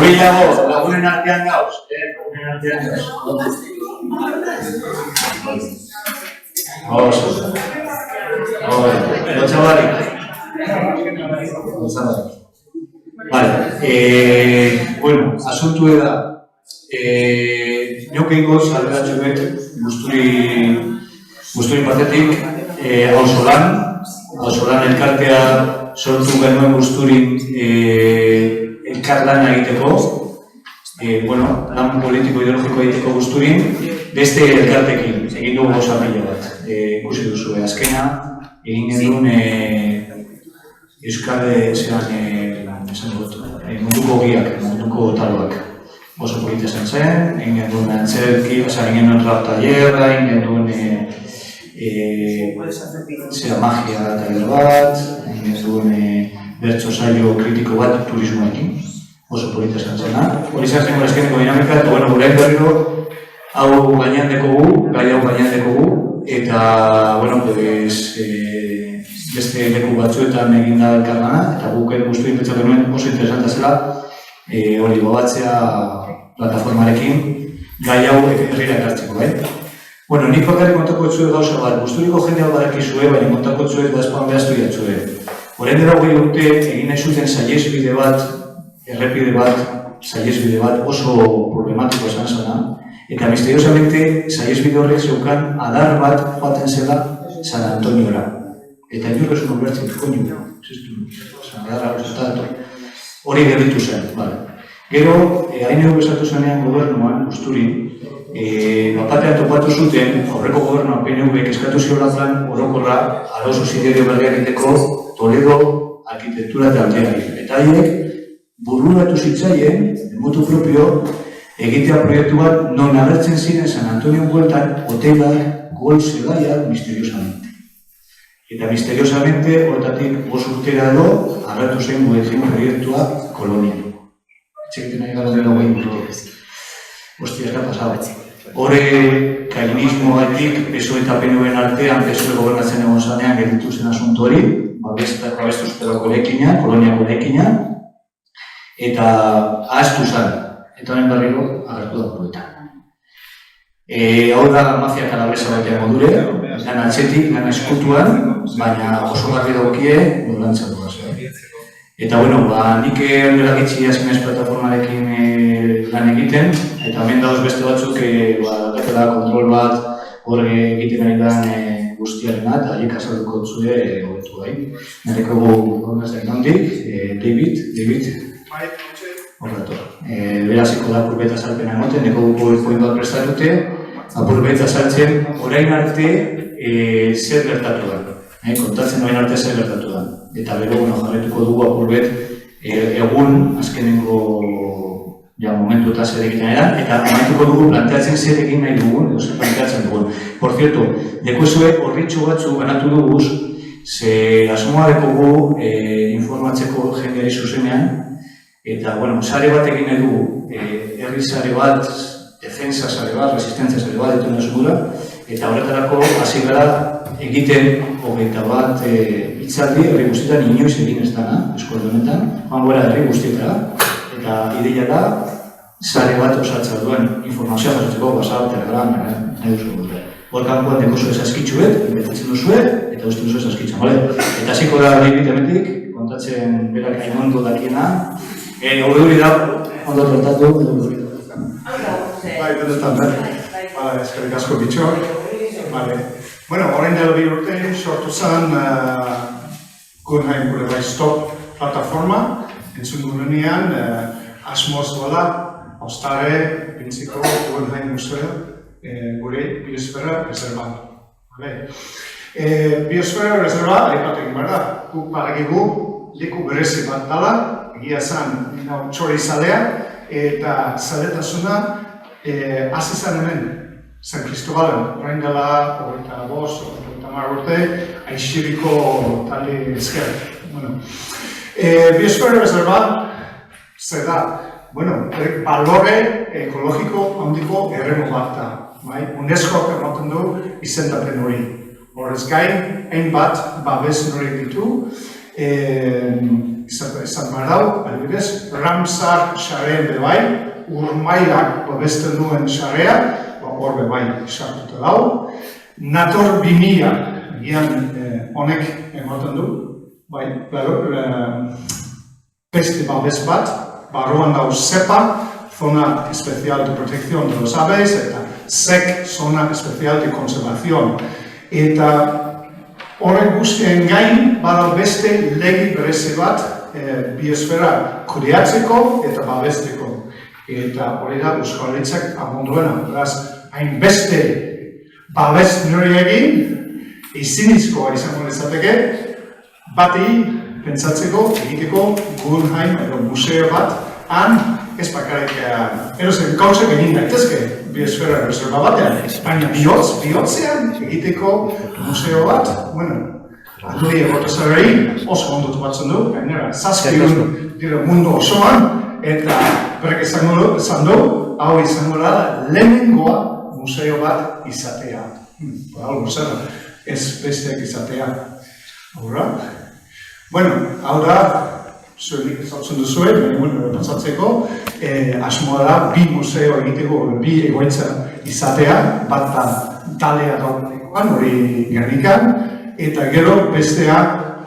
gehiago, lagunen artean gauz. Lagunen artean gauz. Lotxabalik. Vale. Bueno, asuntu da. Niokeiko salberatxo bet guzturi batetik Auzolan elkartea sortu genuen guzturin elkarlana egiteko, lan politiko-ideologiko egiteko guzturin, beste elkartekin egin dugu gauza pila bat. Ikusi duzu, azkena egin genuen Euskal munduko giak, munduko taloak. Oso polita zen, egin genuen antzerki, egin genuen rap tallerra, egin genuen magia taller bat, egin genuen bertso saio kritiko bat turismoekin. Oso polita zen zena. Hori zen azkeneko dinamika, eta gure berriro hau gainean dekogu, gai hau gainean dekogu, eta beste leku batzuetan egin da elkarlana, eta guk guztu inpetzatu genuen oso interesanta zela hori gobatzea plataformarekin gai hau herrira ekartzeko, bai? Nik bakarrik kontako etxue gauza bat, guzturiko jendea badakizue, baina kontako etxue dazpan behaztu jatzue. Horren dira hogei urte egin nahi zuten saihesbide bat, errepide bat, saihesbide bat oso problematiko esan zena, eta misteriosamente saihesbide horrek zeukan adar bat joaten zela San Antoniora. Eta inor ez ubertzen, koinu, hori gelditu zen, bale. Gero, hain egu esatu zenean gobernuan, guzturin, batean topatu zuten, aurreko gobernuan PNV-ek eskatu ziola plan orokorra aro subsidiario berriak egiteko Toledo arkitektura taldeari. Eta haiek, bururatu zitzaien, motu propio, egitea proiektu bat non agertzen ziren San Antonio bueltan hotelak, gol zelaiak misteriosamente. Eta misteriosamente, hortatik 5 urtera edo, agertu zen guretzen proiektua Kolonian. Txekiten nahi gara dela guain urte. Hostia, ez da pasaba. Hore, kainismo gaitik, PSOE eta PNV-en artean, PSOE gobernatzen egon zanean gelditu zen asunto hori, babestu zutela Koloniako eraikina, eta ahaztu zen, eta honen berriro agertu da poeta. Hau da mafia kalabresa batean modure, lan atxetik, lan eskutuan, baina oso garri daukie, nolantzatu da. Eta nik ondelakitzi hasinez plataformarekin lan egiten, eta hemen dauz beste batzuk dakatela kontrol bat hor egiten ari dan guztiarena, eta haiek azalduko zure hobetu gai. Nereko gornaz da inondik, David, horretor. Beraziko da apurbeta salpena emoten, neko PowerPoint bat prestatute, apurbeta saltzen orain arte zer gertatu da. Kontatzen orain arte zer gertatu da. Eta bero, jarretuko dugu apurbet egun azkenengo momentu eta zer egiten eran, eta momentuko dugu planteatzen zer egin nahi dugun, edo zer planteatzen dugun. Por cierto, dekozue horritxo batzu ganatu duguz, ze asmoa dekogu informatzeko jendeari zuzenean, eta, sare bat egin nahi dugu, herri sare bat, defensa sare bat, resistentzia sare bat, etu nesugura, eta horretarako hasi gara egiten 21 hitzaldi herri guztietan inoiz egin ez dana, eskualde honetan, joan gara herri guztietara, eta ideia da, sare bat osatzea duen informazioa jasotzeko, WhatsApp, Telegram, nahi duzu dute. Hor kanpoan deko zuen saskitzuet, inbetatzen duzue, eta uste duzue saskitzuan, bale? Eta hasiko da David hemendik, kontatzen berak aimondo dakiena, hori hori da, ondo tratatu, edo hori da. Bai, benetan, eskerrik asko bitxo. Horrein dela 2 urte sortu zen Guggenheim gure bai stop plataforma, entzun gurenean asmoz duela, ostare, bintziko Guggenheim museo gure biosfera reserva. Biosfera reserva, aipatekin behar da, guk badakigu leku berezi bat dela, egia zen txori zalea, eta zaletasuna hasi zen hemen. San Cristobalen, orain dela, 25, 30 urte, aixiriko talde ezker. Biosfera reserva, zer da, balore ekologiko handiko erremu bat da. UNESCO ematen du izendapen hori. Horrez gain, hainbat babes hori ditu, izate izan behar dau, adibidez, Ramsar sareen bebai, urmailak babesten duen sarea, hor bebai sartuta dau. Nator 2000, gian honek ematen du, bai, beste babes bat, barruan dau ZEPA, Zona Especial de Protección de los Aves, eta SEC, Zona Especial de Conservación. Eta horrek guztien gain, bada beste legi bereze bat biosfera kudeatzeko eta babesteko. Eta hori da Euskal Herritzak amonduena. Beraz, hainbeste babes nori egin, izinizkoa izango nezateke, bati pentsatzeko, egiteko Guggenheim edo museo bat, han ez bakarrik erozen gauzak egin daitezke biosfera reserva batean, baina bihotzean egiteko museo bat, bueno, alduri egotezarei oso ondotu batzen du, gainera, zazpion dira mundu osoan, eta berrek esan du, hau izango da lehenengoa museo bat izatea. Algo zer, ez besteak izatea. Horra? Bueno, hau da, zuenik ezautzen duzuen, baina patzatzeko, asmoa da, bi museo egiteko, bi egoitza izatea, bat da Dalea daudenekoan, hori Gernikan, eta gero bestea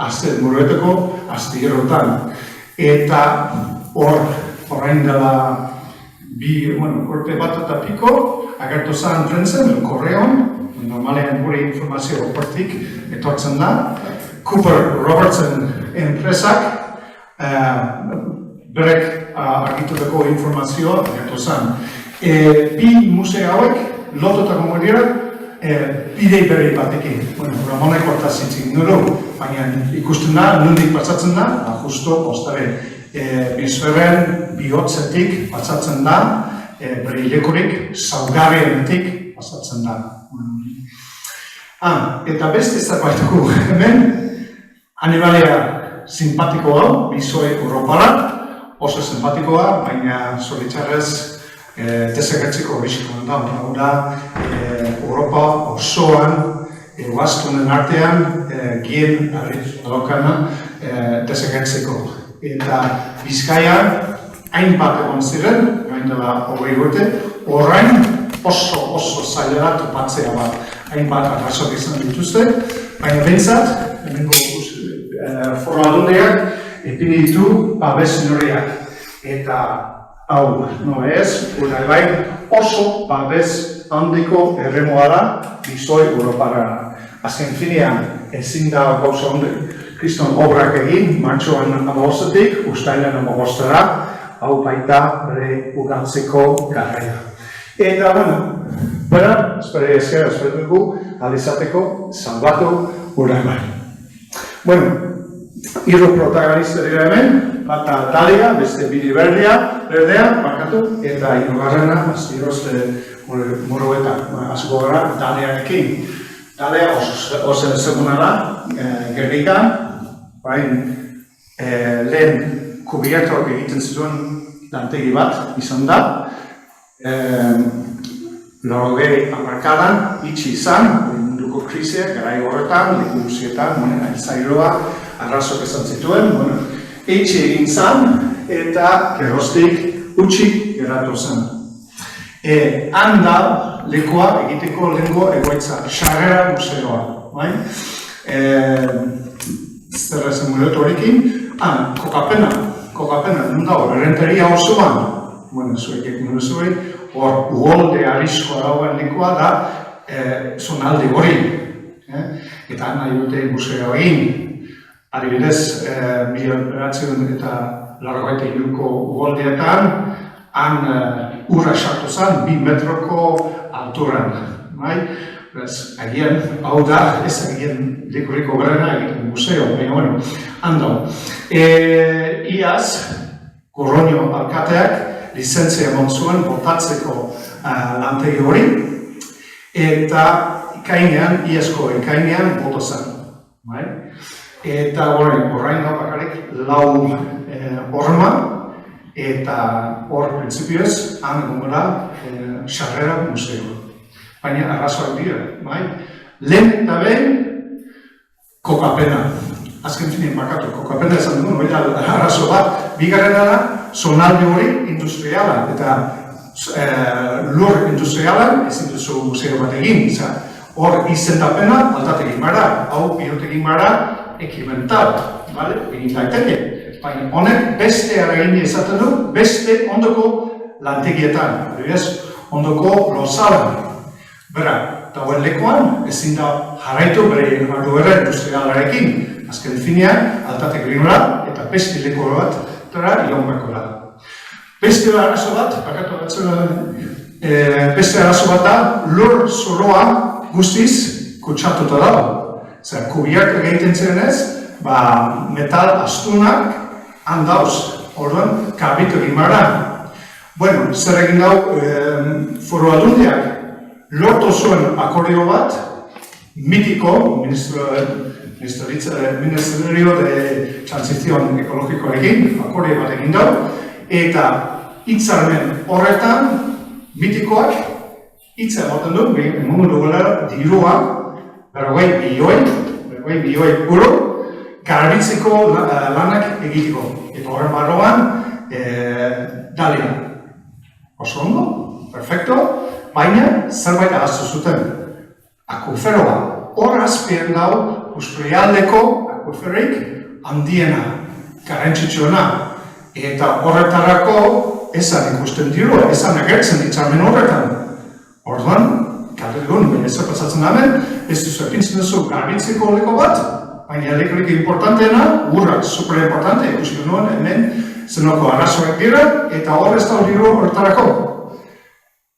Azte Murueteko Astillerotan. Eta horrein dela bi, urte bat eta piko, agertu zen prentzen, el Correon, normalean gure informazio hortik etortzen da, Cooper Robertson enpresak, berek argitutako informazioa agertu zen. Bi museo hauek lotutako dira bidei berri batekin. Ramonek hortaz zintzik nuru, baina ikusten da, nondik patsatzen da, justo postare biosferen bihotzetik patsatzen da, bere ilekurik saugarrienetik patsatzen da. Eta beste zerbaituko hemen, animalia simpatiko hau, bizoi Europara, oso simpatikoa, baina zoritxarrez desegertziko biziko da. Hau da, Europa osoan, eguaztunen artean, gien daukana desegertzeko. Eta Bizkaian, hainbat egon ziren, gain dela 20 urte, orain oso zailera topatzea bat. Hainbat arrazok izan dituzte, baina bentsat, Foru Aldundiak ipini ditu babes neurriak. Eta hau, ez, bai, oso babes handiko erremoa da bizoi Europara. Azken finean, ezin da gauza kriston obrak egin, martxoan 15-etik, ustailean 15-era, hau baita bere ugaltzeko garraia. Eta, espero dugu, alizateko, salbatu bai. Hiru protagonista dira hemen, bata Dalea, beste Bide Berdea, markatu, eta hirugarrena, Astiroz Murueta, hasiko gara Dalearekin. Dalea oso ezaguna da, Gernikan, lehen kubiertok egiten zituen lantegi bat izan da, 80 hamarkadan itxi izan, munduko krisiak, garai horretan, leku guztietan, zailoa, arrazok esan zituen, itxi egin zan, eta geroztik utxi geratu zen. Han da, lekua egiteko lehengo egoitza, Sarrera museoa. Zer ezen muretu horrekin, kokapena, nun dago, errenteria osoan, zuek egin zuen, hor uholde arriskoa dagoen lekua da, zonalde hori. Eta nahi dute museo egin. Adibidez, 1993 eta 93ko uholdeetan, han urra sartu zen, 2 metroko alturan. Agian, hau da, ez agian lekuriko berena egiten museo, baina, han dago. Iaz, Gorroño alkateak lizentzia emon zuen botatzeko lantegi hori, eta iazko ekainean boto zen. Eta orain da bakarrik 4 horma, eta hor printzipioz, han egongo da Sarrera museo. Baina arrazoak dira, lehen eta behin kokapena. azken finien bakatu, kokapena esan dugu, hori arazo bat, bigarrena da, zonalde hori industriala, eta lur industrialan ezin duzu museo bat egin, hor izendapena aldatekin bara, hau biotekin bara, ekimental, egin daiteke. Baina honek beste eragin esaten du, beste ondoko lantegietan, ondoko lozalan. Bera, dagoen lekuan, ezin da jarraitu bere jarduera industrialarekin. Azken finean, aldatek grinora eta beste leku bat dara iraunbeko da. Beste arazo bat, beste arazo bat da, lur zoroa guztiz kutsatuta dago. Zer, kubiak egiten zenez, metal astunak handauz, orduan, kabitu egin bara. Bueno, zer egin dau, Foru Aldundiak lortu zuen akordio bat, mitiko, Ministerio de Transición Ekologikoarekin, akordio bat egin dau, eta hitzarmen horretan, mitikoak, hitza ematen du, emongo dugula dirua, 40 milioi euro, garbitzeko lanak egiteko. Eta horren barroan, dalia. Oso ondo, perfecto, baina zerbait ahaztu zuten. Akuiferoa, hor azpien dau, Usprialdeko akuiferik handiena, garrantzitsuena. Eta horretarako esan ikusten dirua, esan agertzen hitzarmen horretan. Orduan, kaldegun, ez pasatzen hemen, ez duzu epintzen duzu garbitzeko leko bat, baina lekurik importanteena, urrak super importante, ikusi genuen hemen zenoko arazoak dira, eta hor ez da horretarako.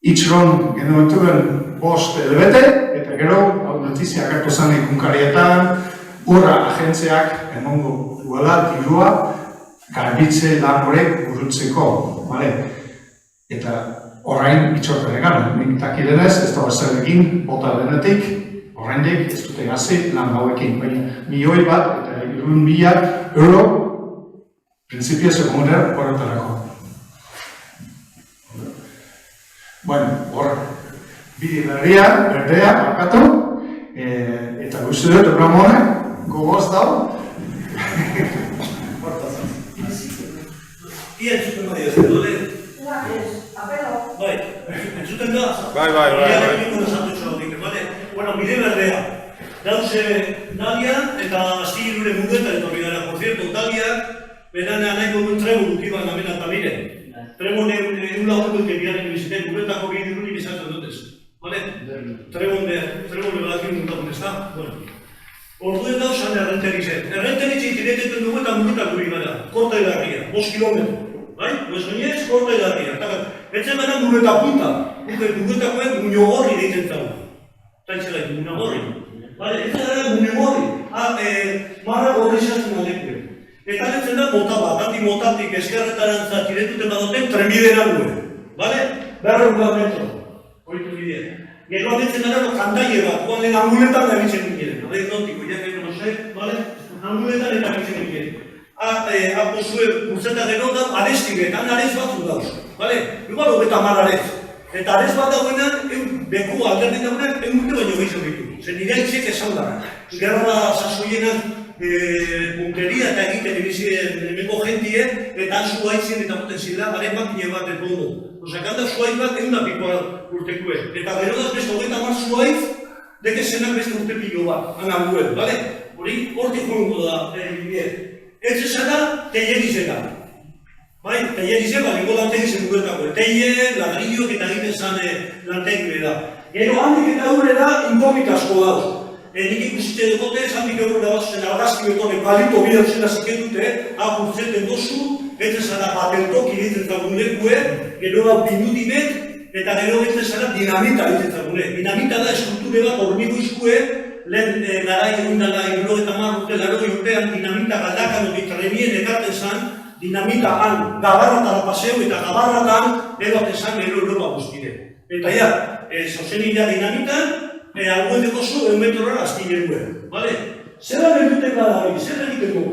Itxron genuen tuen 5 elebete, eta gero, notizia agertu zen ikunkarietan, urra agentziak emongo duela dirua garbitze lan horrek burutzeko. Eta orain itxorten egan, nik dakidenez, ez da zer egin bota denetik, oraindik ez dute hasi lan hauekin, baina milioi bat eta 300.000 euro printzipioz egoner horretarako. Bueno, hor, bide berdea, bakatu, eta guzti dut, Ramonek, gogoz dau. Ia entzuten bai ez dut, Bai, entzuten da? Bai. Bueno, bide berdea. Dauze Dalia eta Aztigirure Mugueta etorri gara, por cierto, Dalia, berana nahiko duen trebun ukiban amena eta mire. Trebun egun lagundu biaren biziten, Muguetako bidirunik izaten dutez. Trebun badakin muntakun ez da? Orduen dauz zan errenterizen. Errenterizen tireteten dugu eta Muguetako bigara, korta edarria, 5 kilometro. Bai, bezonez, korta edarria. Etzen gara Mugueta punta, Muguetakoen Muñogorri deiten zago. Taitzelai, Muñogorri. Etzen gara Muñogorri, marra gorri izatzen alekue. Eta etzen da mota bat, handi motatik eskerretarantza tiretuten badoten trenbidera duen. Berreun metro, horitu bidea. Gero adetzen gara kantaile bat, guan lehen anguletan da bitzen ginen. Adek notiko, jaten anguletan eta bitzen ginen. Apozue burzeta gero da, adestigetan arez batzu dauz. Igual hobeta mar arez. Eta arez bat dagoenan, beku alderdi dagoenan, urte baino gehiago ditu. Zer nire aitzek esan dara. Gerra sasoienan punteria eta egiten ibizien emeko jentie, eta zu haitzien eta moten zila, garen makine bat epondo. Osakanda zu haitz bat eguna pikoa urtekue. Eta gero da beste hogeta mar zu haitz, deke zenak beste urte pilo bat, anaguen, hori hortik joango da bidea. Ez ezara, teierizena. Teierizena, lengo lantegizen duetako. Teie, ladrilloak eta egiten zan lantegi da. Gero handik eta aurrera inkomitasko dauz. Nik ikusite dukote, handik aurrera batzen argazki betone palito bidatzen aziketute, apurtzeten dozu, ez ezara patentok egiten zagun lekue, gero da pinudibet, eta gero ez ezara dinamita egiten zagune. Dinamita da eskulture bat hormigo izkue, lehen garai egun dala irro eta marrute, laroi urtean dinamita galdakan hori trenien ekarten zan, dinamita han gabarratara paseo eta gabarratan edoaten zan gero Europa guztire. Eta ja, zauzen ira dinamitan, alguen dekozu egun metrora aztinen duen. Zer egiten gara hori, zer egiten dugu?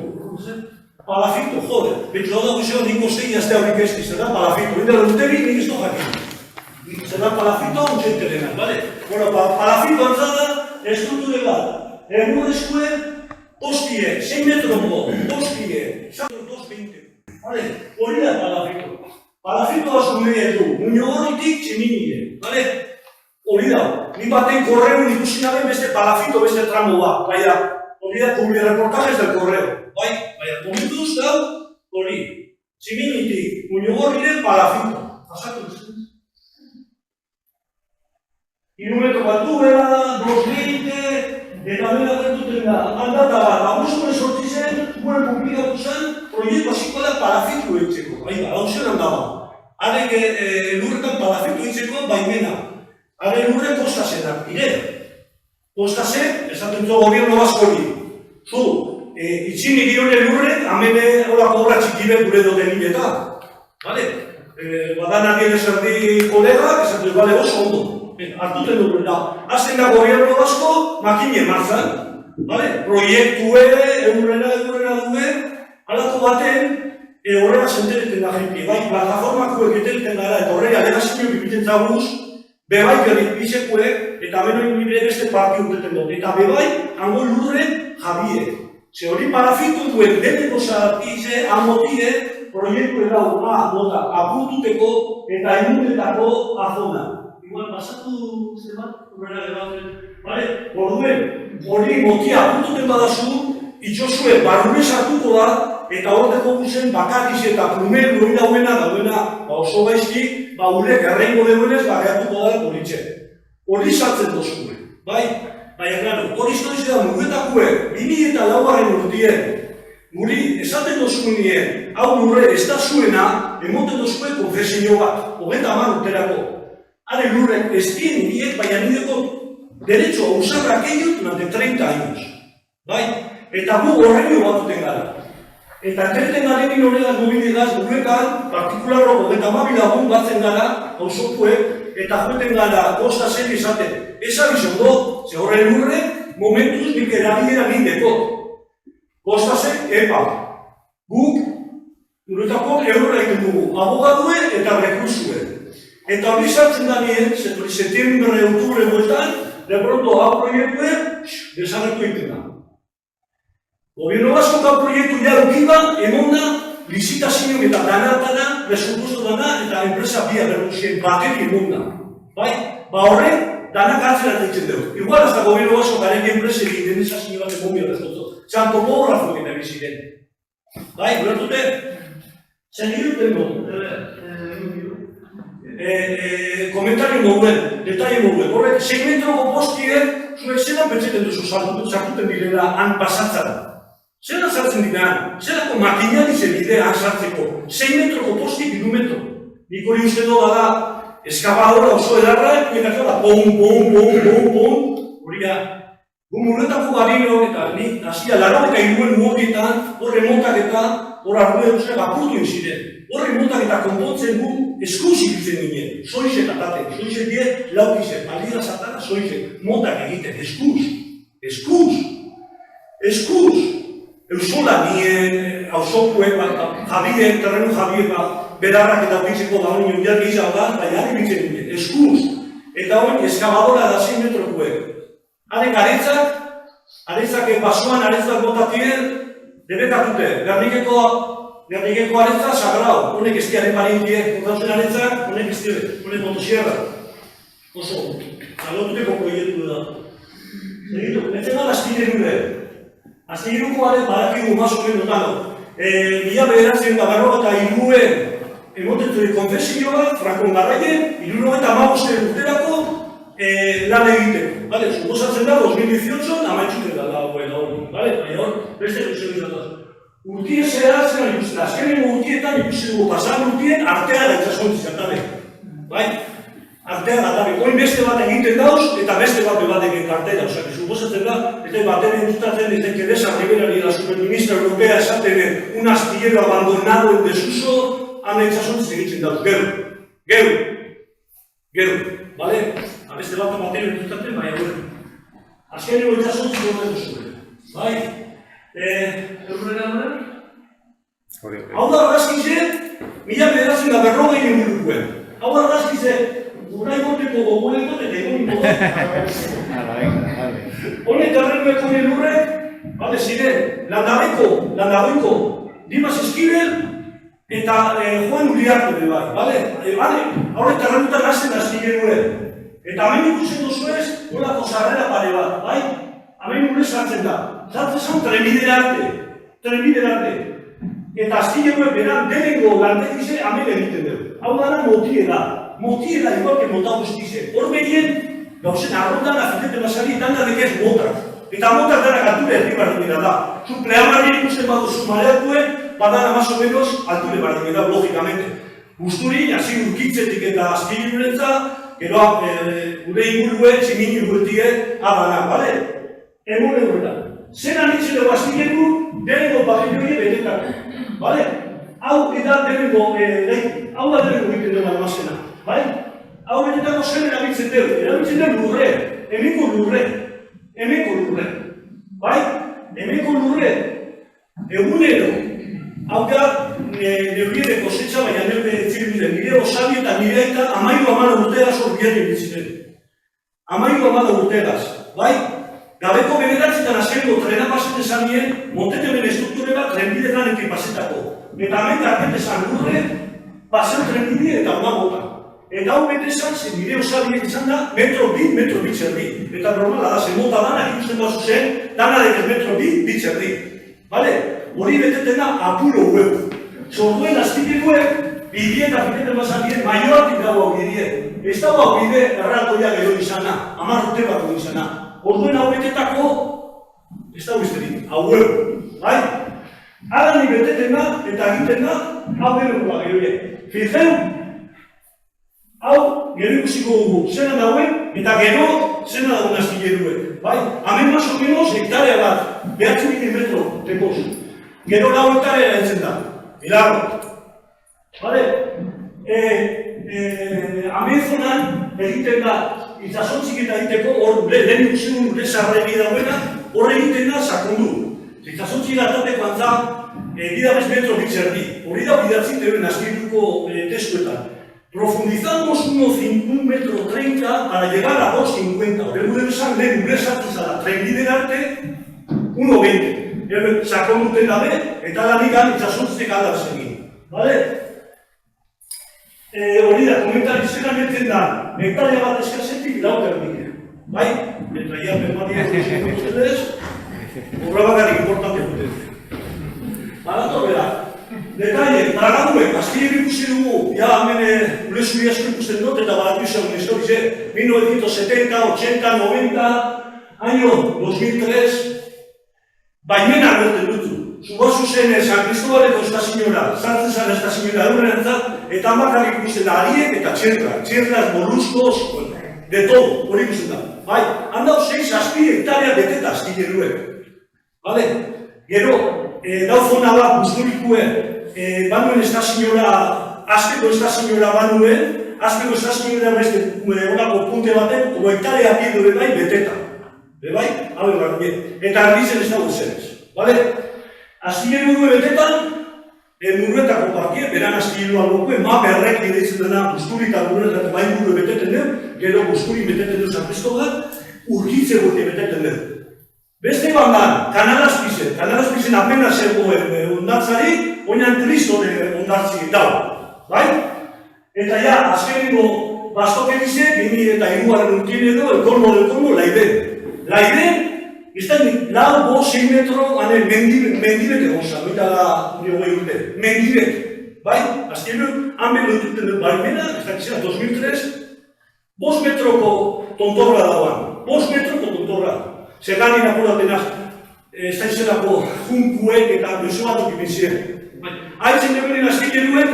Palafito, jode. Betro da guzeo niko zei azte haurik esti, zer da palafito. Indela urteri nik ez do jakin. Zer da palafito untxentelena, Palafito antzada, estrukture bat, egurrezkue Postie, 6 metroko, postie, 220. Vale, hori da palafito. Palafito asumide du, Muñogorritik Tximinire, vale? Hori da, ni baten korreun ikusi nabe beste palafito, beste tramo bat, baina, hori da, reportajes del korreo, bai? Baina, momentuz da, hori, Tximinitik, Muñogorrire, palafito. Pasatu duzu. Kilometro bat duela, 220, eta bera gertuten da, aldata bat, abuzuen sortzi zen, gure publikatu zen, proiektu hasiko da palafitu eitzeko. Hau zelan dago. Harek lurretan palafitu eitzeko baimena. Haren lurre kostasenak, dire. Kostase, esaten zu gobierno baskori. Zu, itxini girone lurrek, amene horako obra txikibe gure doten hileta. Vale? Badan adien eserdi kolegak, esaten bale oso ondo. Hartuten dugu eta azten da gobierno basko makine marzan, proiektue, eurrena duen, alako baten horrela zentereten da jenki, bai, plataformakuek eteliten gara eta horrela alegazio bipiten zaguz, bebai gerrik bizekuek eta benoin nire beste parti urteten dut, eta bebai hango lurren jabie. Ze hori parafitu duen deneko zartize, amotide, proiektu edau, nota, apurtuteko eta emutetako azona. Igual, pasatu zebat, urrera gebatzen, orduen, hori motia apurtuten badazu, itxosue barrune sartuko da, eta horteko guzen bakarriz eta plumel hori dauena, oso gaizki, urek erreingo deguenez, gehatuko da politzen. Hori sartzen dozue, bai? Baina, hori historiz da mugetakue, 2008 urtien, guri esaten dozunien, hau lurre ez da zuena, emoten dozue konfesio bat, 30 urterako. Hare lurrek ez dien hiriek, baina nideko derecho a usar aquello durante 30 años. Bai? Eta gu horrenio batuten gara. Eta entereten garenin horregaz mobilidaz gurekan, partikularro 32 lagun batzen gara, hausokuek, eta joeten gara kosta zen izaten. Ez abizondo, ze horren lurrek momentuz nik erabilera nindeko. Kosta zen, epa. Guk, guretako eurra egiten dugu, abogadue eta rekursue. Eta hori sartzen da nien, septiembre, oktubre bueltan, de pronto hau proiektuen, desagertu egiten da. Gobierno basko hau proiektu ja dukiban, emonda, licitazioak eta danatana, presupuesto dana, eta enpresa bia berruzien bateri emonda. Bai? Horrek, danak atzera teitzen dugu. Igual hasta gobierno basko garek enpresa egin denizazio bat emonbia rezoto. Zan topografo egin ebiziren. Bai, guratute? Zer iruten dugu? Komentario moduen, detalle moduen. Horrek, segmentroko postien, zuek zelan pentseten duzu sartuten direla han pasatzara. Zelan sartzen dira, zelako makinalize bidea sartzeko. 6 metroko postik 2 metro. Nik hori uste doa da, eskabadora oso edarra, ekatzen da, pom. Hori da, gu murretako barino eta nik hasia laro eta iruen muokietan, horre montak eta hor arguen uste apurtu inziren. Horre montak eta konpontzen gu eskuzik izen ginen, soiz eta tate, soiz die laukizen, aldira zatara soiz, montak egiten, eskuz. Eusola nien, hausokuen, jabien, terrenu jabien, berarrak eta bitzeko da hori nioiak izan da, baina ari bitzen ginen, eskuz. Eta hori eskabadora da 6 metrokuek. Haren aretzak basuan aretzak botatien, debekatute, Gernikeko aretza sagrau, honek estiaren barintie, kontauzen aretzak, honek estiare, honek motosierra. Oso, alotuteko proiektu da. Segitu, netzen da astire gure. Astiruko aret badakigu maso gero dano. Mila bederatzen da barro eta iruen, emotetu konfesio bat, Frankon Garraien, 75 urterako lan egiteko. Bale, suposatzen da, 2018, amaitzuten da dagoen hori. Bale, baina hor, beste duzio izataz. Urtie zeharatzen ikusten, azkenengo urtietan ikusten dugu pasan urtien artea da itxasontzitzen dabe. Bai? Artea da dabe. Oin beste bat egiten dauz eta beste bat bebatek kartela. Osa, que suposatzen da, ez baten induztatzen desde que Desa Rivera y la superministra europea esaten un astillero abandonado en desuso, han itxasontzitzen egiten dauz. Gero. Bale? Beste bat baten induztatzen, baina gure. Azkenengo itxasontzitzen horren duzue. Bai? Eurrera duen? Hau da argazkize, 1940 ingurukuen. Hau da argazkize, gura ikoteko gogoetan eta egon ingotan. Honek terrenueko lurrek, ziren, Landagoiko, Dimas Esquivel, eta Juan Uriarte ere bai, haure terrenutan hasten azkigenuen. Eta hemen ikusten duzu ez, holako sarrera pare bat, bai? Hemen gure sartzen da. Sartzen zan trenbidera arte. Eta azkigenuen beran, denengo lantegize hemen egiten dugu. Hau dara motiera, igual que mota guztize. Hor behien, gauzen arrotan afiteten basari, dana dekez motak. Eta motak dara alture herri bardimera da. Zu pleamarri ikusten baduzu mareatuen, badana más o menos alture bardimera, logikamente. Guzturi, hasi urkitzetik eta azkigenurentza, gero gure inguruen, tximini urtie, abana, bale? Egun egunetan. Zeran itxe dugu azkigenu, denengo pabilloie betetako, bale? Hau eta denengo, hau da denengo egiten dugu almazena, bai? Hau betetako zen erabiltzen dugu lurre, emeko lurre, bai? Emeko lurre, egunero, hau da, neurriede kosetxa, baina neure zirbide, nire osabi eta nire eta amairu urtegaz horbiak egitziren. Amairu urtegaz, bai? Gabeko beneratzetan azkengo trena pasetan zanien, Montetemen estrukture bat trenbide lanetik pasetako. Eta hemen karpete zan lurre, pasen trenbide eta una bota. Eta hau bete zan, zen nire osabiek izan da, metro bitxerdi. Eta normala da, zen mota dana, ikusten duzu zen, dana dekez metro bitxerdi. Bale? Hori beteten da apuro huevo. Zorduen azkigenuek, bidie eta fiteten bazakien, maioatik dago hau bidie. Ez dago hau bide erraldoia gero izana, 10 urte bako izana. Orduen hau betetako, ez dago izterik, hau huevo. Bai? Arani beteten da, eta egiten da, hau denukoa gero. Fijeu, hau gero ikusiko dugu, zena dauen, eta gero zena dauen azkigenuek. Bai? Hemen más o menos hektarea bat, 9.000 metro tekoz. Gero lau hektarea eratzen da. Milagro. Bale? Hemen zonan egiten da, itzasontzik eta egiteko, hor lehen ikusten gure sarregi dauena, hor egiten da sakondu. Itzasontzik atateko antza, bidabez metro bitxerdi. Hori da bidatzen duen azkituko testuetan. Profundizamos 1,30 metro para llegar a 2,50. Hore gure besan lehen gure sartu zara, trenbide arte, 1,20. Sakon duten dabe, eta lanikan itzasontzik aldatzen egin. Bale? Hori da, komentarizena metzen da, hektaria bat eskazetik lau termine. Bai? Eta ia permatia egiten ustedes, horra bakarik importante dute. Badato, bera. Detaile, tragaduek, azkiek ikusi dugu, ja, hemen gure zuri asko ikusten dut, eta badatu izan historize, 1970, 80, 90, año 2003, baimena gerten dutu. Zubazu zen San Cristobaleko estazioa, sartzen zen estazioa eurenentzat, eta bakarrik ikusten da ariek eta txerrak, moluscos, de todo, hori ikusten da. Bai, handau 6-7 hektarea beteta azkigenuek. Bale? Gero, dau zona bat guzturikuen, banuen estazioa, azteko estazioa banuen, azteko estazioa beste honako punte baten, como hektarea biedu bai beteta. Bai? Habe barri. Eta argizen ez dago zenez. Bale? Azkigenu du betetan, murretako parkie, beran azkigenu algokuen, maperrek ideitzen dena guzturi eta murretako bain gure beteten den, gero guzturi beteten du San Cristogal, urkitze gure beteten den. Beste bandan, Kanalazpizen apenas zegoen ondartzari, oinan Kristone ondartzi dago. Bai? Eta ja, azkenengo bastoke dize, 2003 urtien edo, el colmo, Laide, izten lau 6 metro, mendibet egon zan, eta da nire urte, mendibet. Bai? Azkenu, han dituten dut baimena, ez dakizena, 2003, 5 metroko tontorra dagoan, 5 metroko tontorra. Zeganin apuratenaz, ez da izenako junkuek eta luzo batuk ipinzien. Haitzen deberen azkikenuen,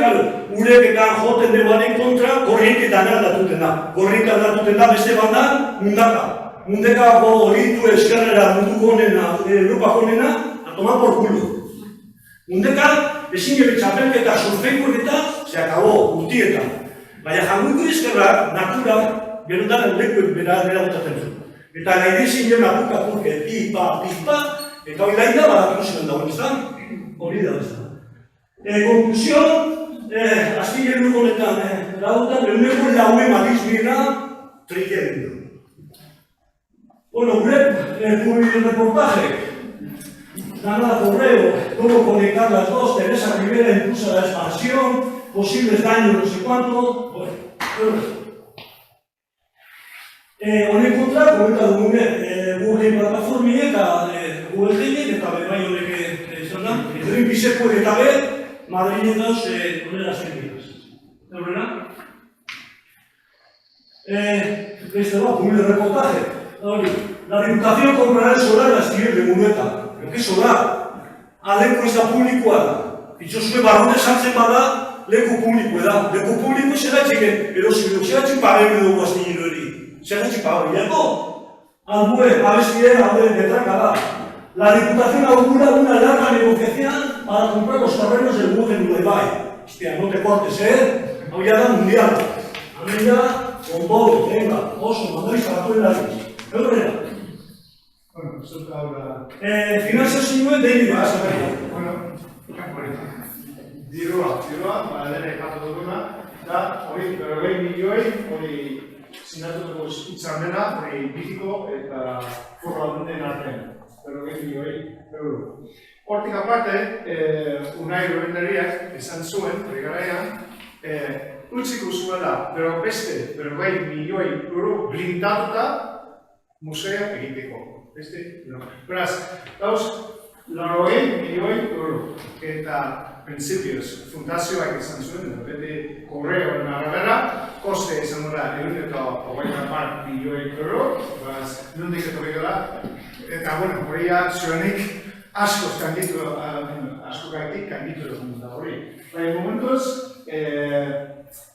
urek eta joten debaren kontra, korrienketan aldatuten da. Korrienketan aldatuten da, beste bandan, mundaka. Mundekako horitu eskerrera munduko honena, Europako honena, a tomar por culo. Mundeka, ezin gero txapelketa, surfeikoeketa, se acabó, urtietan. Baina janguiko eskerrak, natura, berotan lekuek bera botatzen zu. Eta nahi dizin gero apurka-apurke, pipa, eta hori laida badatu ziren dagoen ezan, hori da ezan. Konklusion, azkinen dugu honetan, dautan, eguneko laue magizmira, trikien. Bueno, gure reportaje, Granada Correo, cómo conectar las dos, Teresa Rivera impulsa la expansión, posibles daños, no sé cuánto, bueno, todo eso. Honen kontra, komenta dugunen, Google plataformi eta Google Gainek eta bai horrek izan da, Greenpeaceko eta Madrilen dauz onera zenbidaz. Horrela? Beste bat, un reportaje. La Diputación comprará el solar a Astillero de Murueta. ¿Pero qué solar? Leku ez da publikoa da. Itxosue barrune sartzen bada, leku publikoa da. Leku publiko segatxeken, erosibidok segatxek pagairu dugu Astillero eri. Segatxek pagairu. Albue, abestien, alde detraka da. La Diputación augura una larga negociación para comprar los terrenos del Guggen Urdaibai. Hostia, no te cortes, Hau ya da mundial. Hemen ya, con todo, venga, oso, mandaiz hartu eragin. Horrela. Bueno, zut gaur... Finanzazioen deini bat. Bueno, dirua, lehen epatu duguna, da, hori, 40 milioi, hori sinatutuko hitzarmena, hori biziko eta foru aldunten artean. 40 milioi euro. Hortik aparte, Unai Rubendariak esan zuen, hori garaian, utziko zuela, pero beste 40 milioi euro blindatuta musea egiteko. Beste, no. Beraz, dauz, 40 milioi euro. Eta, prinsipioz, fundazioak izan zuen, bete korreoen arabera, koste izan dira 120 milioi euro, beraz, nondik etorri gara. Eta, bueno, horiak zuenik asko gaitik kanditu dugun da hori. Baina, momentuz,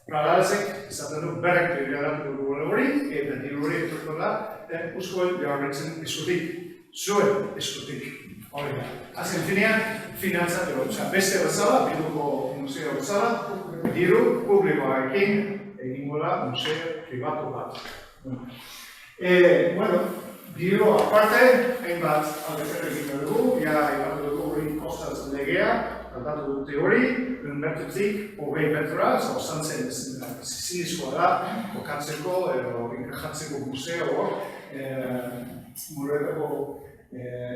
Pradalesek izaten du berek teoriaratuko dugu hori, eta diru hori etorko da, uskoen jaurretzen eskutik, zuen eskutik. Hori da. Azken finean, finantzateko, beste bezala, Bilduko museo bezala, diru publikoarekin egingo da museo pribatu bat. Bueno, diru aparte, hainbat aldezer egiten dugu, hainbat dugu hori kostaz legea, tratatu dute hori, metrutik, 20 metrora, zantzen zinizkoa da, kokatzeko edo enkajatzeko museo Muruetako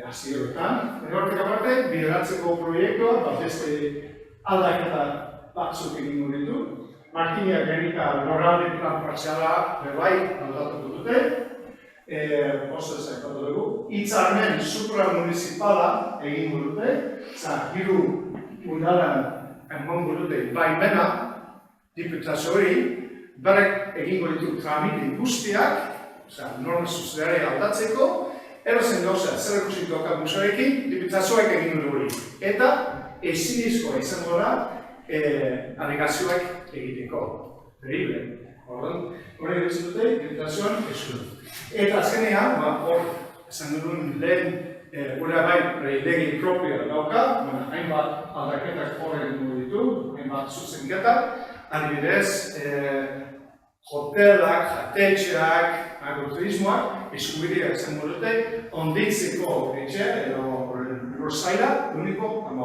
azioetan. Hortik aparte, bideratzeko proiektua, beste aldaketa batzuk egingo ditu. Martina Gernika lorralde plan partziala berbai aldatuko dute. Oso ezakatu dugu. Hitzarmen supramunicipala egingo dute. Hiru udalan emango dute baimena, diputazio hori, berek egingo ditu tramite guztiak, norma sozialari aldatzeko, erozen gauza zer ikusi doka museoekin, diputazioak egingo hori. Eta ezinezkoa izango da alegazioak egiteko. Terrible. Hori egitzen dute, diputazioan eskun. Eta azkenean, hor, esan duen lehen gure bai legi propioa dauka, hainbat aldaketak horren ditu, hainbat zuzenketak, adibidez, hotelak, jatetxeak, agroturismoak, eskubideak izango dute, onditzeko etxe edo lursaila, uniko 15.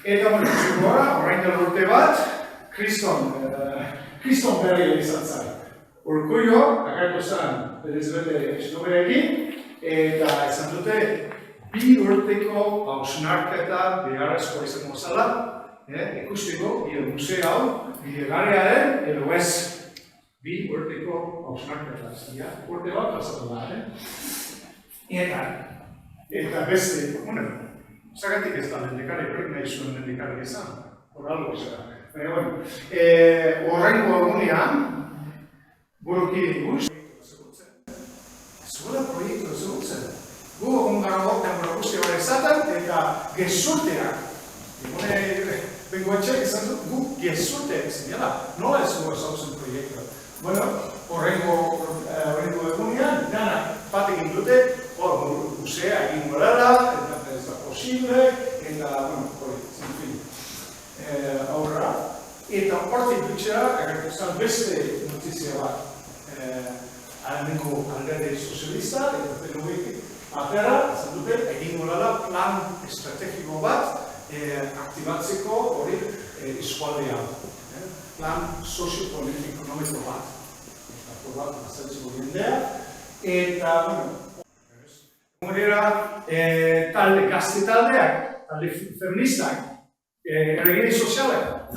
Eta, orain dela urte bat, Kriston berri izan zari. Urkullo, agertu zen Elizabete Esnoberekin, eta esan dute, 2 urteko hausnarketa beharrezkoa izango zela, ikusteko, museo hau, bidegarriaren edo ez 2 urteko hausnarketa. Urte bat pasatu da, Eta beste, zagatik ez da lendekari, berrik nahi zuen lendekari izan, hor algo zera. Horrengo egunean, buruki guz, zuela proiektu ezagutzen. Gu ongara horretan guzti hori ezaten eta gezurteak. Bengoetxeak izan dut, gu gezurteak izan dira. Nola ez gu ezagutzen proiektu. Horrengo egunean, dana bat egin dute, musea egin gorela, eta ez da posible, eta, hori, zinfin, aurra. Eta hortik dutxera, agertu zen beste notizia bat. Alemeko alderdi sozialista, eta PNV batera, esan dute, egin gorela plan estrategiko bat aktibatzeko hori eskualdea. Plan sozio-ekonomiko bat. Eta bat azaltzeko jendea. Eta, Gomorera talde gazte taldeak, talde feministak, eragile sozialak.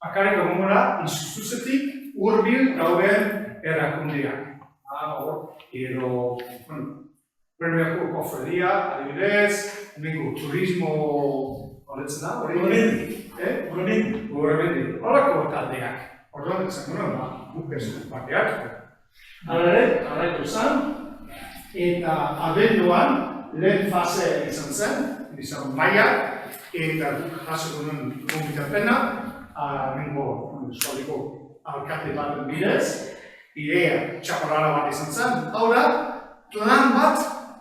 Bakarrik gomora instituzetik hurbil dauden erakundeak. Edo, Premiako kofredia, adibidez, hemengo turismo, horretzen da? Goremendi. Horako taldeak. Orduan, esan nuen, guk ez bateak. Hala ere, zen, eta abenduan lehen fase izan maia, eta guk jasoko nuen konbitapena, hemengo eskualdeko alkate baten bidez, idea txaparrara bat izan zen, hau da, plan bat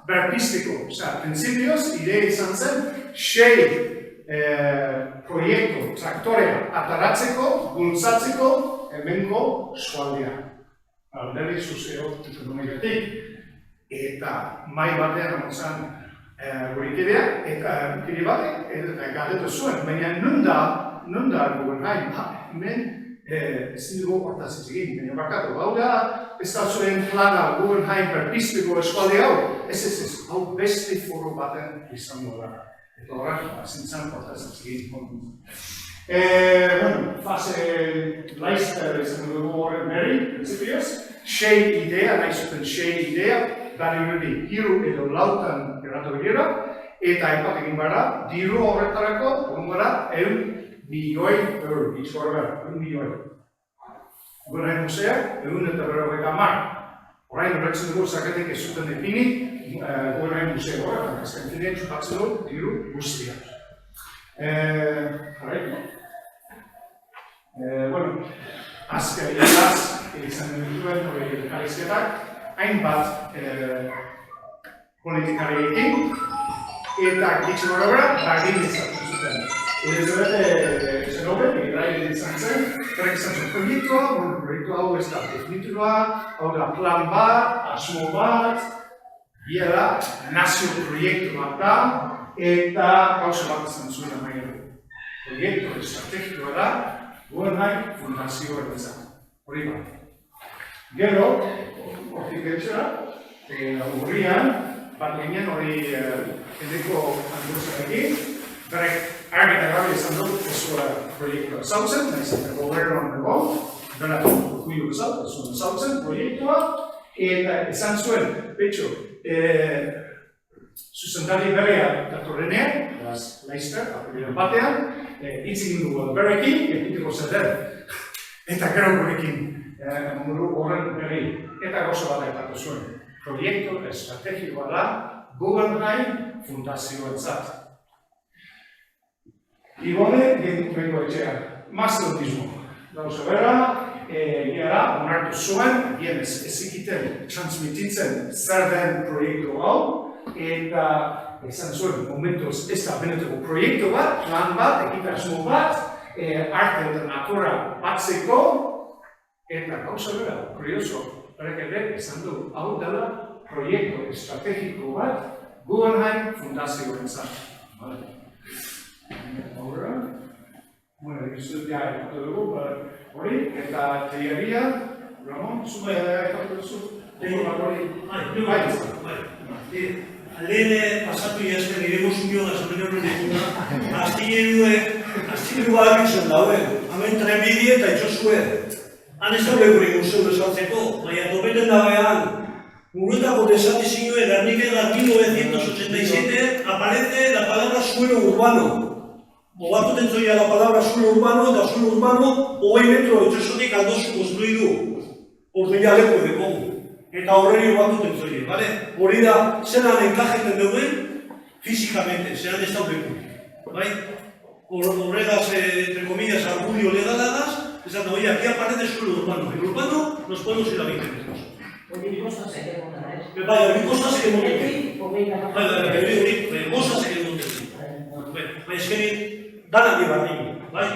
berpisteko, prinsipioz, idea izan zen, 6 proiektu, traktorea ataratzeko, bultzatzeko, hemengo eskualdea. Alderdi sozio-ekonomikotik. Eta mai batean amazan gure eta kide batek, eta galdetu zuen, baina non da Guggenheim, hemen ezin dugu hortaz egin, baina bakatu, hau da, ez da zuen plana Guggenheim berpisteko eskualde hau, ez, hau beste foro baten izango da. Eta horrak, zintzen hortaz egin. Fase laizter izango dugu horren berri, prinsipioz, 6 idea, nahi zuten 6 idea, bari hiru edo lautan geratu bilera, eta aipat egin bara, diru horretarako, egun gara, 1 milioi euro, $1 milioi. Guggenheim museak, 150. Orain horretzen dugu zakatek ez zuten epini, Guggenheim museo horretan, azken finean txupatzen du diru guztia. Azken egaz, izan dituen hori elkarrizketak, hainbat politikariekin, eta gitzen horrebera, bardin izaten zuten. Ez horret, egin izan zen, berrek izan zen proiektua hau ez da definitua, hau da plan bat, asmo bat, da nazio proiektu bat da, eta gauza bat izan zuen amaitu. Proiektu estrategikoa da, Guggenheim fundazioa izan. Hori bat. Gero, hortik etxera, urrian, bat ginen hori endeko anduzarekin, berek argi eta gabi izan dut ezua proiektua zautzen, nahiz eta gobernuan dago, bera kuio zautzen proiektua, eta izan zuen, betxo, zuzendari berrea datorrenean, laizter, apeliren batean, hitzik dugu berrekin, egiteko zer eta gero gurekin horren berri, eta gauza bat aipatu zuen. Proiektu estrategikoa da Guggenheim fundazioentzat. Ibone, gentuko etxea, mastotismo. Gauza bera, gara, onartu zuen, ez ezikiten transmititzen zer den proiektu hau, eta izan zuen, momentuz ez da benetako proiektu bat, plan bat, ekitasmo bat, arte eta natura batzeko, eta gauza bera, kurioso, berek ere, izan du, hau dela proiektu estrategiko bat Guggenheim fundazioentzat. Horra, egizut ja ekatu dugu, hori, eta teoria, Ramon, zuma ekatu duzu? Lehen pasatu iazken nire gozunio gazamen horren eguna, astilleru bat egiten dauen, hamen trenbide eta itxosue. Han ez daure gure museu bezaltzeko, baina topeten dabean, guretako desatizioe Guernica de 1987 aparece la palabra suelo urbano. Bogatu tentzoia la palabra suelo urbano, eta suelo urbano 20 metro itxosotik aldozu konstruidu. Orduia leku edekogu. Eta horreri batu tentzoie, bale? Hori da, zelan enkajeten duen, físicamente, zelan ez daudeku. Bai? Horregaz, entre comillas, argudio legalagaz, esaten, oye, aquí aparece suelo urbano. El urbano nos podemos ir a 20 metros. Hori cosas se quedan una vez. Vaya, hori cosas se quedan una vez. Hori cosas se quedan una vez. Baina eskeni, dana di bardin, bai?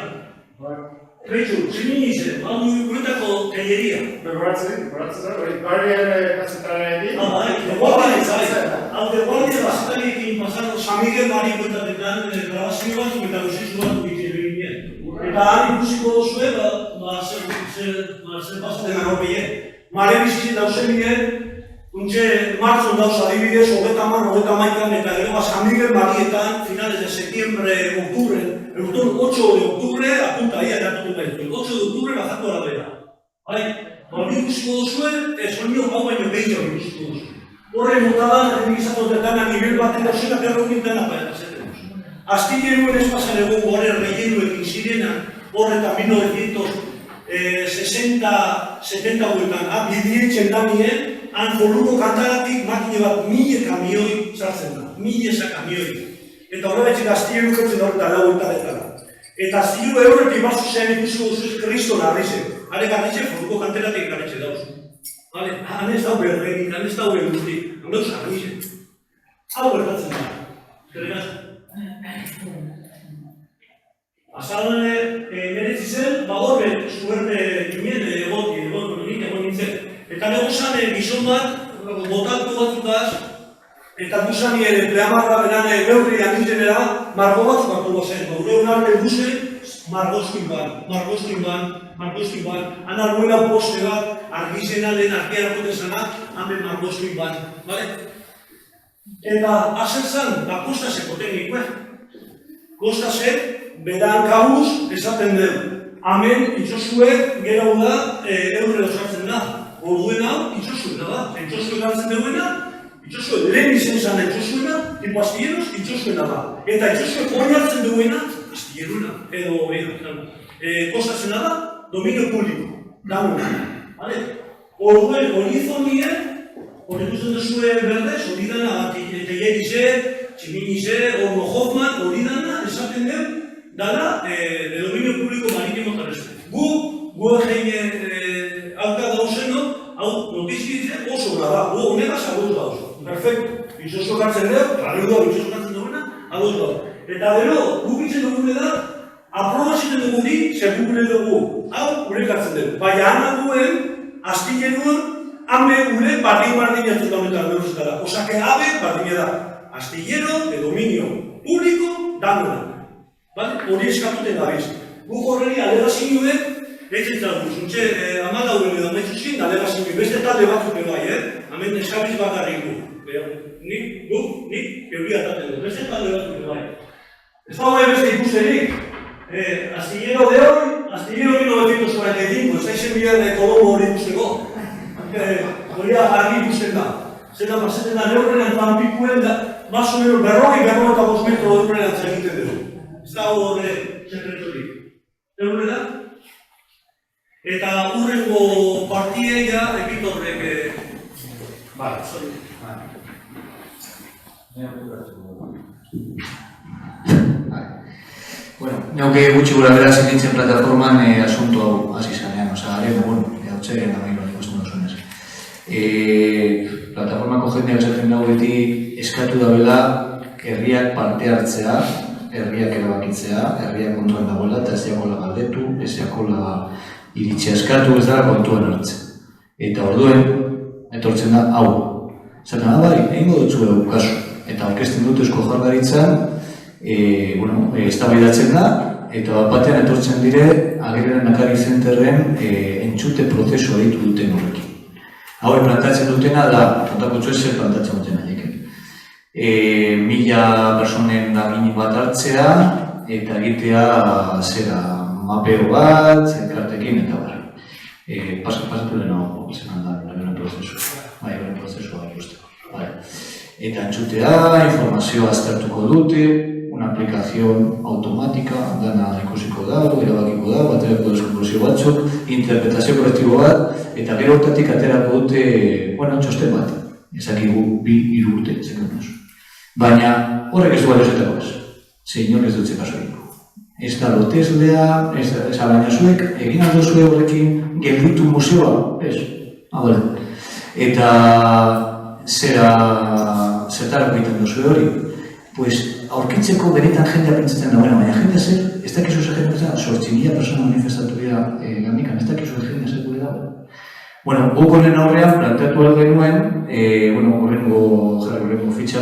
Kreitzu, zini izan, hau guretako telleria. Goratzen da, hori barrian kazetararen egin. Hau de guardia bazetariekin pasado San Miguel Mari guetatetan, grabazio bat, eta luzizu bat egiten egin. Eta han ikusiko duzue, zer pasatzen gano behien. Mare bizitzen dauzen ginen, Untxe, martzon dauz adibidez, 30-31 eta gero San Miguel Marietan, finales de septiembre, octubre, el 8 de octubre, apunta ahí, eratutu behar, el 8 de octubre bajatu a la vera. Hori ikusiko duzuen, sonio hau baino gehiago ikusiko duzuen. Horren notadan, erregizatotetan, a nivel baten dauzenak errokintan apagatzen duz. Astilleroen espazan egon gore rellenuekin zirenan, horretan 1960-70 guetan, bidietzen danien, han Foluko kantaratik makine bat 1000 kamioi sartzen da, 1000 kamioi. Eta horregatik astilleru kertzen da horretan lau etaletara. Eta astilleru eurretik bazu zean ikusiko duzuz Kristo narrize. Hare garritxe, Foluko kantaratik garritxe dauzu. Han ez dau berrenik, han ez dau berruztik, han dauz garritxe. Hau bertatzen da. Gerregaz? Azalan meretzi zen, horre suerte ginen egon nintzen. Eta negozan gizon bat, botalko batzukaz, eta guzani ere pleamarra beran geurri anintenera, margo batzuk hartu bazen. Gaur egun arte guzen, margozkin ban. Han arguela poste bat, argizena den arkearako desana, hamen margozkin ban. Eta azer zan, kostaseko teknikoa. Kostasek, beran kabuz, esaten dugu. Hamen, itxosuek, gero da, eurre osartzen da. Orduen hau, itxosuena da. Itxosuena hartzen duena, itxosuena, lehen izen zan itxosuena, tipo astilleros, itxosuena da. Eta itxosuek hori hartzen duena, astilleruna, edo, kostasena da, dominio publiko, dauna. Orduen, hori izonien, hori ikusten duzue berdez, hori dana, Tegerize, Tximinize, Orno Hoffman, hori dana, esaten den, dala, de dominio publiko maritimo terrestre. Gu egin alka dauzeno, hau notizkitzen oso gara da, gu honegaz agoz dauz. Perfecto. Itxosko kartzen dut, rareu da, itxosko kartzen duena, agoz dauz. Eta gero, gu bitzen dugune da, aproba ziten duguni, segure dugu. Hau, gure kartzen dut. Baina hana duen, astilleruen, hame gure bardin jatzen daunetan beruzetara. Osake, habe, bardin da. Astillero de dominio público, danona. Hori eskatuten gabiz. Gu horreri alegazioen, eitzen zagu, zuntxe, amadauen edo amaituzkin, alegazioen, beste talde batzuk ebai, hemen eskabiz bakarrik gu. Nik, euria taten du, beste talde batzuk ebai. Ez da bai beste ikusterik, astillero de hoy, astillero 1945, ez daizen bidean Colombo hori ikusteko. Hori argi ikusten da. Zena paseten da neurrenan zanpikuen da, más o menos berrogei 5 metro neurrenan egiten dugu. Ez da horre sekreturik. Neurrena? Eta hurrengo partieia ekitorrek... Bueno, neuke gutxi gura bera zikintzen plataforman asunto hau hasi zanean, haren, hau txeren amairoan ikusten duzunez. Plataformako jendeak esaten dago beti eskatu dabela herriak parte hartzea, herriak erabakitzea, herriak kontuan dagoela eta ez jakola galdetu, ez jakola iritsi eskatu, ez dara kontuan hartzen. Eta orduen, etortzen da, hau. Zaten, bai, egingo dutzu dugu kasu. Eta aurkezten dut Eusko Jaurlaritzan, eztabaidatzen da, eta batean etortzen dire, Agirreren Nakari Zenterren entzute prozesua ditu duten horrekin. Hau plantatzen dutena da, kontako zer plantatzen dutena diken. 1000 personen gini bat hartzea, eta egitea zera mapeo bat, elkartekin eta bar. Pasatu lehenago, zen da, beren prozesua. Beren prozesua ikusteko. Eta entzutea, informazioa aztertuko dute, una aplicación automática, dana ikusiko da, erabakiko da, baterako deskonkluzio batzuk, interpretazio kolektibo bat, eta gero hortatik aterako dute, txosten bat, ezakigu 2-3 urte, zekenuz. Baina horrek ez du balozetako ez, zeinon ez dutze kaso egin. Ez da loteslea, ez alaina zuek, egin aldo zue horrekin gelditu museoa, ez? Eta zertarako egiten duzue hori, pues aurkitzeko benetan jendea pentsatzen da, baina jendea zer, ez dakizu zer jendea, 8.000 persona manifestatu dira gandikan, ez dakizu jendea zer gure dago. Guk honen aurrean, planteatu ahal genuen, horrengo fitxa,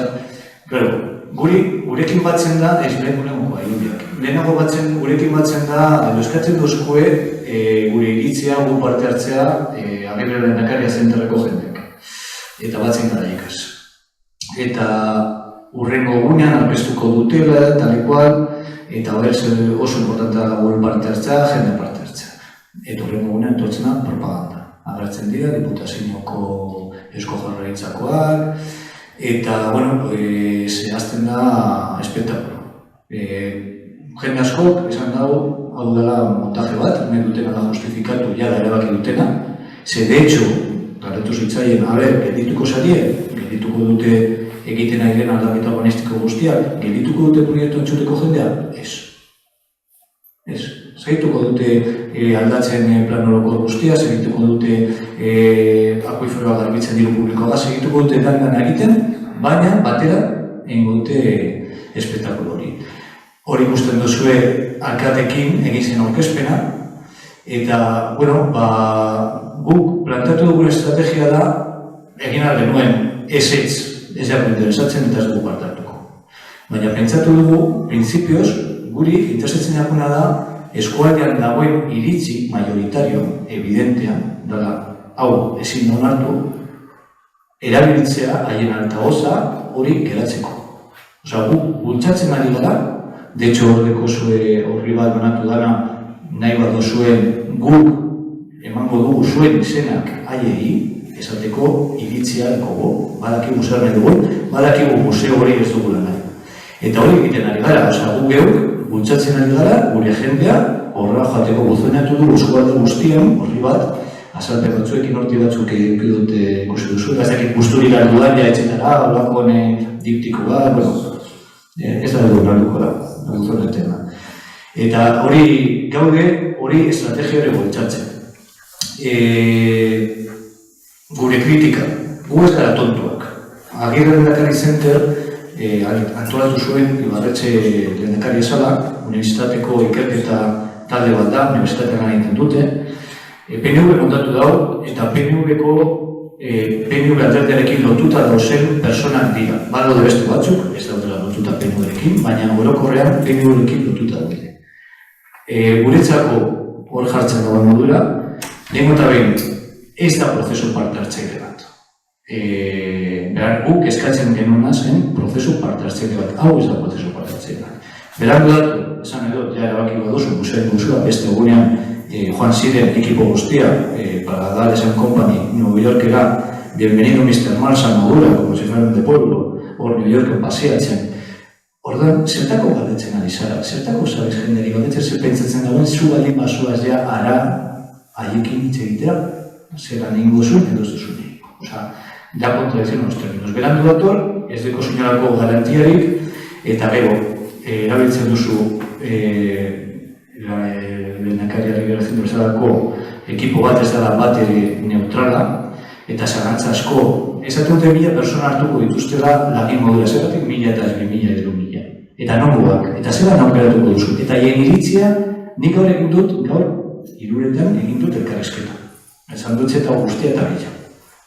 gurekin batzen da, ez lehenengo irudiak. Lehenago gurekin batzen da, eskatzen duzkue, gure iritzia, gu parte hartzea, Agirreren Nakaria Zenterreko jendeak. eta batzen garaikaz. Eta urrengo gunean aurkeztuko dutela, talekual, eta horrez oso importantea dago parte hartzea, jende parte hartzea. Eta urrengo gunean etortzena propaganda. Agertzen dira, Diputazioko Eusko Jaurlaritzakoak, eta, bueno, zehazten da espektakulo. Jende askok esan dago, hau dela montaje bat, nahi dutena da justifikatu, jada erabaki dutena, ze de hecho, galdetu zitzaien, geldituko zarie, geldituko dute egiten ari den aldaketa urbanistiko guztiak, geldituko dute proiektu entzuteko jendea? Ez. Ez. Segituko dute aldatzen plan orokor guztia, segituko dute akuiferoa garbitzen diru publikoa, segituko dute dan egiten, baina batera egingo dute espektakulo hori. Hori ikusten duzue alkatekin egin zen aurkezpena, eta, bueno, guk plantatu dugun estrategia da, egin ahal genuen ez jago interesatzen eta ez dugu parte hartuko. Baina pentsatu dugu, printzipioz, guri interesatzen jakuna da, eskualdean dagoen iritzi majoritario, evidentea, dela, hau ezin onartu, erabiltzea haien altagoza hori geratzeko. Osa, guk bultzatzen ari gara, de hecho, hordeko horri bat banatu dana, nahi bat duzuen guk emango dugu zuen izenak haiei, esateko iritzia dugu, badakigu zer nahi dugu, badakigu museo hori ez dugu lan nahi. Eta hori egiten ari gara, osa, guk geuk bultzatzen ari gara, gure jendea, horra joateko buzoinatu dugu eskualde guztian, horri bat, azalpe batzuekin horti batzuk egin dute ikusi duzu, gaztakit guzturik hartu da, ja etxetara, horako diptiko bat, bueno, ez da edo nartuko da, nartuko tema. Eta hori gaude, hori estrategia hori bultzatzen. Gure kritika, gu ez gara tontuak. Agirre Lehendakari Center antolatu zuen Ibarretxe Lehendakari esala, Unibertsitateko ikerketa talde bat da, Unibertsitatean egiten dute. PNV montatu dau, eta PNV-ko PNV alderdiarekin lotuta dauzen personak dira. Badaude beste batzuk, ez daudela lotuta PNV-rekin, baina orokorrean PNV-rekin lotuta daude. Guretzako hor jartzen dagoen modura, lehenko eta behin, ez da prozesu parte hartzaile bat. Guk eskatzen genuena zen prozesu parte hartzaile bat, hau ez da prozesu parte hartzaile bat. Berandu datu, esan edo, ja erabaki baduzu, museoen guzua, beste egunean joan ziren ekipo guztia, para Dales & Company, New Yorkera, bienvenido Mr. Mars a modura, como si fueran de pueblo, hor New Yorken paseatzen. Ordan, zertako galdetzen ari zara, zertako sabez jenderi galdetzen, zer pentsatzen dagoen, zu baldin bazuaz ja ara haiekin hitz egitea, zeran egingo zuen edo ez duzune. Osa, da kontradikzioen los terminos. Berandu dator, ez deko soinalako garantiarik, eta gero, erabiltzen duzu lehendakariari geratzen bezalako ekipo bat ez dela bat ere neutrala, eta zagantza asko, esaten dute 1000 persona hartuko dituztela lagin modura, zeratik 1000 eta ez 2000 edo 1000. Eta nongoak, eta zelan aukeratuko duzu. Eta hien iritzia, nik gaur egin dut, gaur, 3 egin dut elkarrezketa. Esan dut eta guztia eta bila.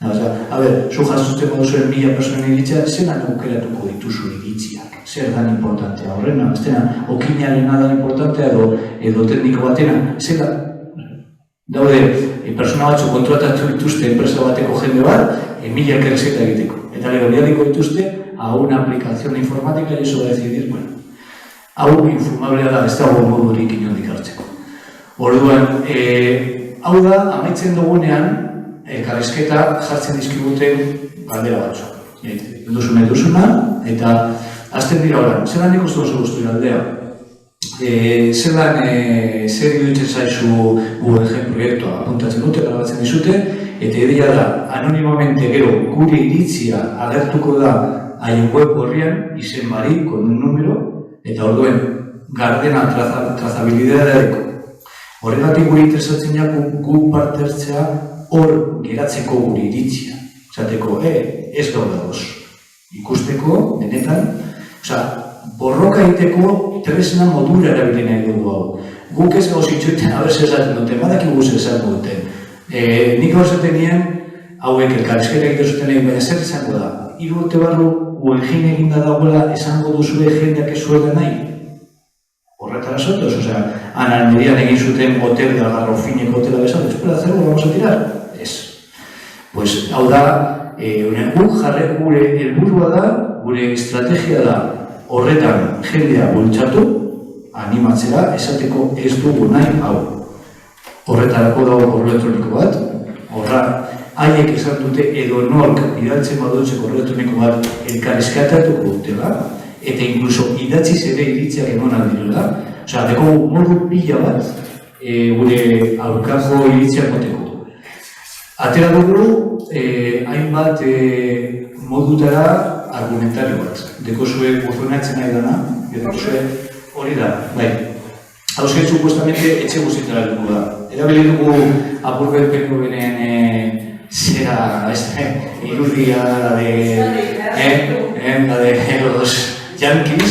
A ber, zu jazuzteko duzuen 1000 personen iritzia, zelan aukeratuko dituzu iritziak. Zer dan importantea horrena, bestena, okinarena dan importantea edo tekniko batena, zela. Daude, persona batzu kontratatu dituzte enpresa bateko jende bat, 1000 elkarrezketa egiteko. Eta gero bialiko dituzte a una aplicación informática y eso va a decidir, bueno, hau infumablea da, ez dago modurik inondik hartzeko. Orduan, hau da, amaitzen dugunean, elkarrizketa jartzen dizkiguten galdera batzu. Duzuna, eta azten dira horan, zelan ikustu oso guztu aldea? Zelan, zer idutzen zaizu Guggenheim proiektua apuntatzen dute, grabatzen dizute, eta ideia da, anonimamente gero gure iritzia agertuko da haien web horrian, izen bari, con un número, eta orduen gardena trazabilidadeareko. Horregatik gure interesatzen jaku gu parte hartzea hor geratzeko gure iritzia. Zateko, ez gaur dagoz. Ikusteko, denetan, borroka egiteko tresna modura erabili nahi dugu hau. Guk ez gauz itxoiten, aberse esaten duten, badaki guz esaten duten. Nik gauz esaten nien, hauek elkarrizketa egiten zuten egin, baina zer izango da? 3 urte barru, Guggenheim eginda dagoela esango duzue jendeak ez zuela nahi? Horretara sotoz, Almerian egin zuten hotel de Algarrofineko hotela bezala, espera, zergo, vamos a tirar? Ez. Pues, hau da, gure helburua da, gure estrategia da horretan jendea bultzatu, animatzera, esateko ez dugu nahi hau. Horretarako dago korreo elektroniko bat, horra, haiek esan dute edo nork bidaltzen badutze korreo elektroniko bat elkarrizketatuko dutela, eta inkluso idatziz ere iritziak eman aldirela, osea, deko modu pila bat, gure aurkako iritziak moteko. Atera dugu, hainbat modutara argumentario bat. Deko zuen gozonatzen nahi dana, deko zuen hori da, bai. Hau zen, supuestamente, etxe guztietara dugu da. Erabili dugu apurbet peko benen zera, irudia, la de los yankees,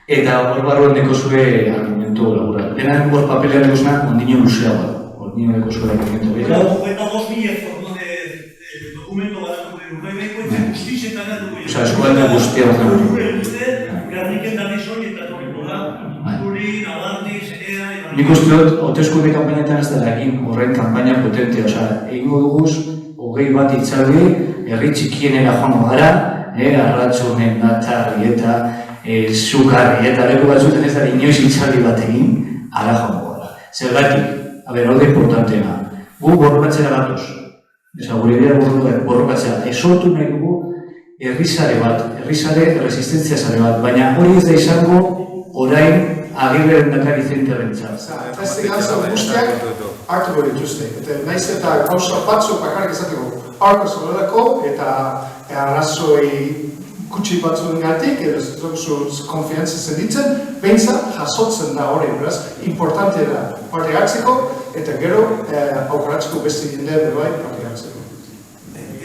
eta hor barruan deko zuen argumento laboral. Dena hor papelean deko zuen ondino luzea bat. Ondino deko zuen argumento bera. Eta 2.000 dokumento bat Osa, eskualde guztia bat nik uste dut, hauteskunde kanpainetan ez dela egin horren kanpaina potentea. Osa, egingo duguz, 20 bat itzaldi, herri txikienera joango gara, arratxonen data, eta zukarri, eta leku batzuten ez da inoiz itzaldi bat egin, ara joango gara. Zergatik, hori importanteena, gu borrokatzera gatoz. Eza, gure bera borrokatzea, esortu nahi dugu herrizare bat, herrizare resistentzia zare bat, baina hori ez da izango orain agirren dakari zenterrentzat. Eta ez gauza guztiak hartu gori dituzte. Eta nahiz eta gauza batzuk bakarrik esateko harko zorelako eta arrazoi gutxi batzuengatik, edo zu konfiantza zenditzen, behintzat jasotzen da hori, beraz, importante da parte hartzeko, eta gero aukeratzeko beste jendea bai parte hartzeko.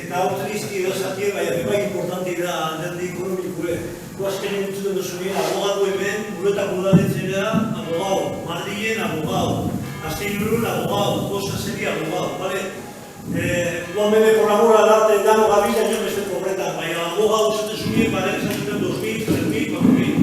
Eta hau trizki edo zatie, bai importante da alderdi ekonomikue. Guazkenen entzuten duzunien, abogatu hemen, guretako udanetzera, abogau, Madrilen abogau, Azteirurun abogau, Kosta seria abogau, bale? Guan bebe, por amor al arte, dano gabila, jo beste pobretan, baina abogau zuten zunien, bale, zuten 2.000, 3.000, 4.000.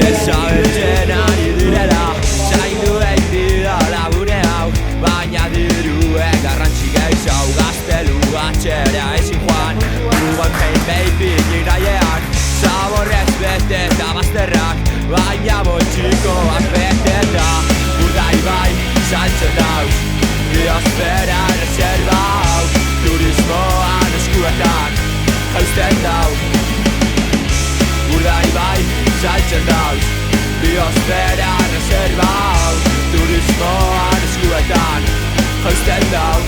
Ezabertzen ari direla, zaindu eitida labune hau, baina diruen garrantzi gehiago gaztelu atxera ezin joan. Ruben pain baby niraiean, zaborrez bete eta bazterrak, baina boltsikoak beteta. Urdai bai, saltzen dauz, biosfera reserva hau, turismoan eskuetan, jausten dau. Urdai bai, saltzen dauz, biosfera reserva hau, turismoan eskuetan, jausten dau.